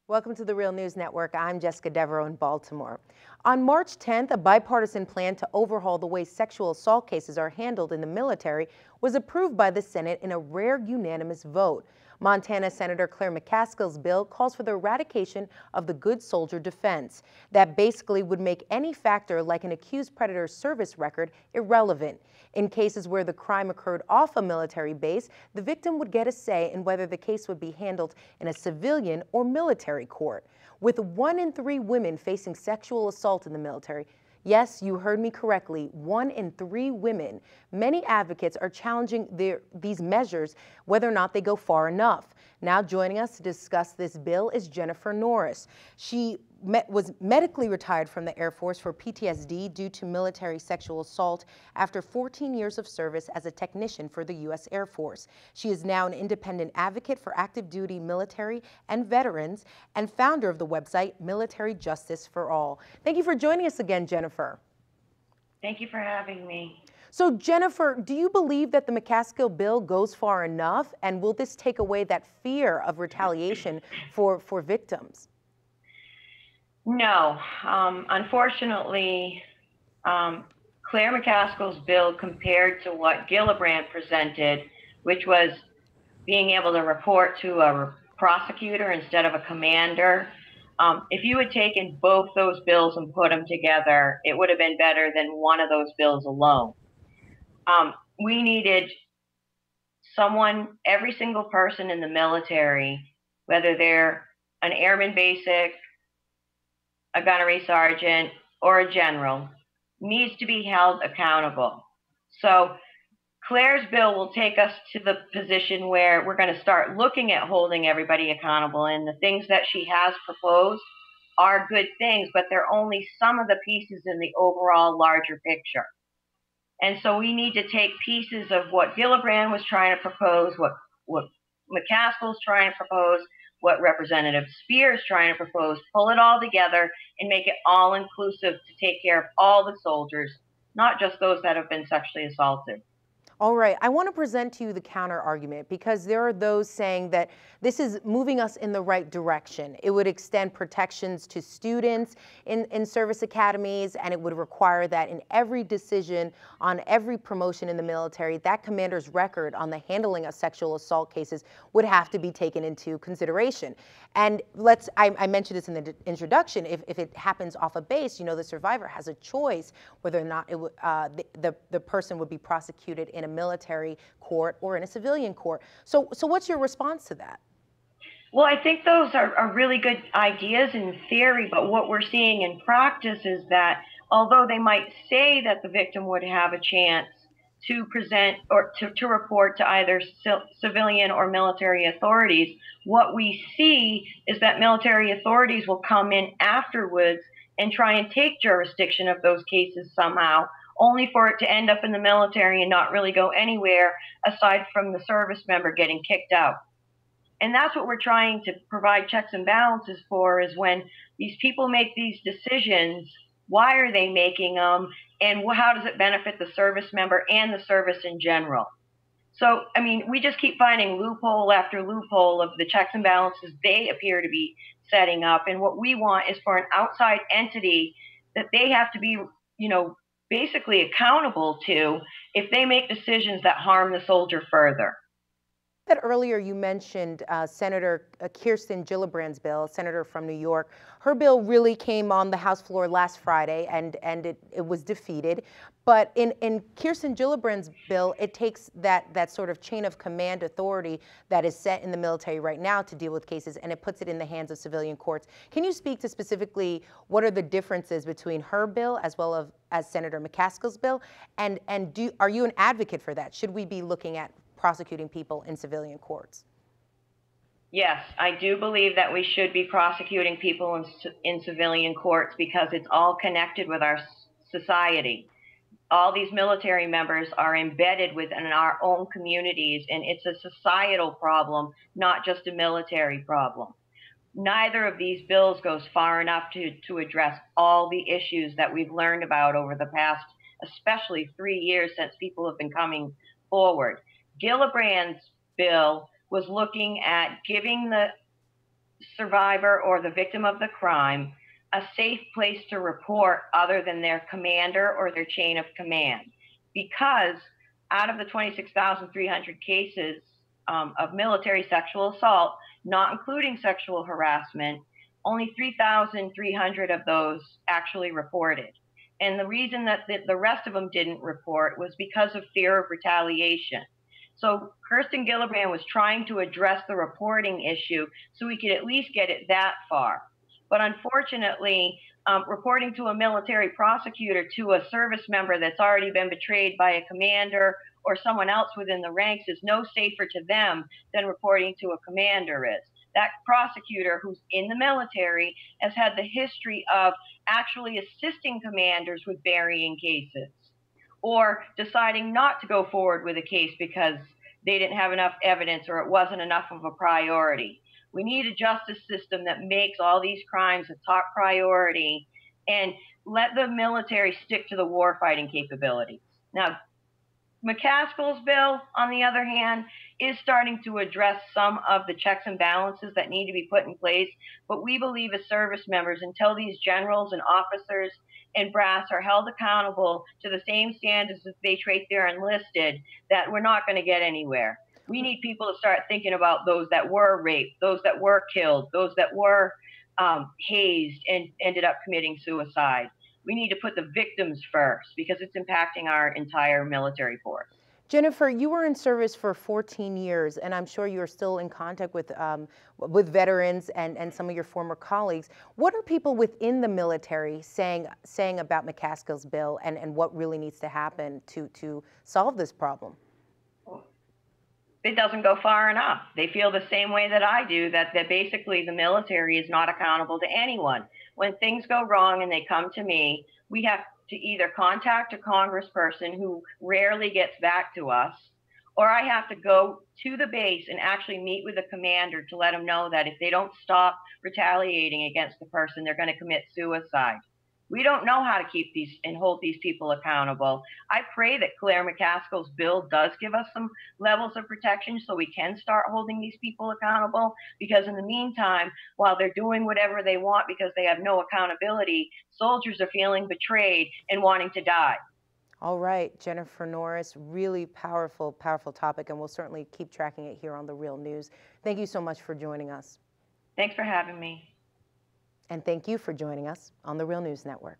Welcome to the Real News Network. I'm Jessica Devereaux in Baltimore. On March 10th, a bipartisan plan to overhaul the way sexual assault cases are handled in the military was approved by the Senate in a rare unanimous vote. Montana Senator Claire McCaskill's bill calls for the eradication of the good soldier defense. That basically would make any factor like an accused predator's service record irrelevant. In cases where the crime occurred off a military base, the victim would get a say in whether the case would be handled in a civilian or military court. With 1 in 3 women facing sexual assault in the military, yes, you heard me correctly, 1 in 3 women, many advocates are challenging these measures, whether or not they go far enough. Now joining us to discuss this bill is Jennifer Norris. She was medically retired from the Air Force for PTSD due to military sexual assault after 14 years of service as a technician for the U.S. Air Force. She is now an independent advocate for active duty military and veterans and founder of the website Military Justice for All. Thank you for joining us again, Jennifer. Thank you for having me. So Jennifer, do you believe that the McCaskill bill goes far enough, and will this take away that fear of retaliation for victims? No, unfortunately, Claire McCaskill's bill compared to what Gillibrand presented, which was being able to report to a prosecutor instead of a commander. If you had taken both those bills and put them together, it would have been better than one of those bills alone. We needed someone, every single person in the military, whether they're an airman basic, a gunnery sergeant, or a general, needs to be held accountable. So Claire's bill will take us to the position where we're going to start looking at holding everybody accountable, and the things that she has proposed are good things, but they're only some of the pieces in the overall larger picture. And so we need to take pieces of what Gillibrand was trying to propose, what McCaskill's trying to propose, what Representative Spears is trying to propose, pull it all together and make it all inclusive to take care of all the soldiers, not just those that have been sexually assaulted. All right, I want to present to you the counter argument, because there are those saying that this is moving us in the right direction. It would extend protections to students in service academies, and it would require that in every decision on every promotion in the military, that commander's record on the handling of sexual assault cases would have to be taken into consideration. And I mentioned this in the introduction, if it happens off a base, you know, the survivor has a choice whether or not the person would be prosecuted in a military court or in a civilian court. So what's your response to that? Well, I think those are really good ideas in theory, but what we're seeing in practice is that although they might say that the victim would have a chance to present or to report to either civilian or military authorities, what we see is that military authorities will come in afterwards and try and take jurisdiction of those cases somehow, only for it to end up in the military and not really go anywhere aside from the service member getting kicked out. And that's what we're trying to provide checks and balances for, is when these people make these decisions, why are they making them, and how does it benefit the service member and the service in general? So, I mean, we just keep finding loophole after loophole of the checks and balances they appear to be setting up. And what we want is for an outside entity that they have to be, you know, basically accountable to if they make decisions that harm the soldier further. That earlier you mentioned Senator Kirsten Gillibrand's bill, senator from New York. Her bill really came on the House floor last Friday, and it was defeated. But in Kirsten Gillibrand's bill, it takes that sort of chain of command authority that is set in the military right now to deal with cases, and it puts it in the hands of civilian courts. Can you speak to specifically what are the differences between her bill as well as Senator McCaskill's bill? And are you an advocate for that? Should we be looking at prosecuting people in civilian courts? Yes, I do believe that we should be prosecuting people in civilian courts, because it's all connected with our society. All these military members are embedded within our own communities, and it's a societal problem, not just a military problem. Neither of these bills goes far enough to address all the issues that we've learned about over the past, especially 3 years since people have been coming forward. Gillibrand's bill was looking at giving the survivor or the victim of the crime a safe place to report other than their commander or their chain of command. Because out of the 26,300 cases of military sexual assault, not including sexual harassment, only 3,300 of those actually reported. And the reason that the rest of them didn't report was because of fear of retaliation. So Kirsten Gillibrand was trying to address the reporting issue so we could at least get it that far. But unfortunately, reporting to a military prosecutor to a service member that's already been betrayed by a commander or someone else within the ranks is no safer to them than reporting to a commander is. That prosecutor who's in the military has had the history of actually assisting commanders with burying cases or deciding not to go forward with a case because they didn't have enough evidence or it wasn't enough of a priority. We need a justice system that makes all these crimes a top priority and let the military stick to the warfighting capabilities. Now, McCaskill's bill, on the other hand, is starting to address some of the checks and balances that need to be put in place, but we believe as service members, until these generals and officers and brass are held accountable to the same standards as they treat their enlisted, that we're not going to get anywhere. We need people to start thinking about those that were raped, those that were killed, those that were hazed and ended up committing suicide. We need to put the victims first because it's impacting our entire military force. Jennifer, you were in service for 14 years, and I'm sure you're still in contact with veterans and some of your former colleagues. What are people within the military saying about McCaskill's bill and what really needs to happen to solve this problem? It doesn't go far enough. They feel the same way that I do, that basically the military is not accountable to anyone. When things go wrong and they come to me, we have to either contact a congressperson who rarely gets back to us, or I have to go to the base and actually meet with the commander to let them know that if they don't stop retaliating against the person, they're going to commit suicide. We don't know how to keep these and hold these people accountable. I pray that Claire McCaskill's bill does give us some levels of protection so we can start holding these people accountable, because in the meantime, while they're doing whatever they want because they have no accountability, soldiers are feeling betrayed and wanting to die. All right, Jennifer Norris, really powerful, powerful topic, and we'll certainly keep tracking it here on The Real News. Thank you so much for joining us. Thanks for having me. And thank you for joining us on The Real News Network.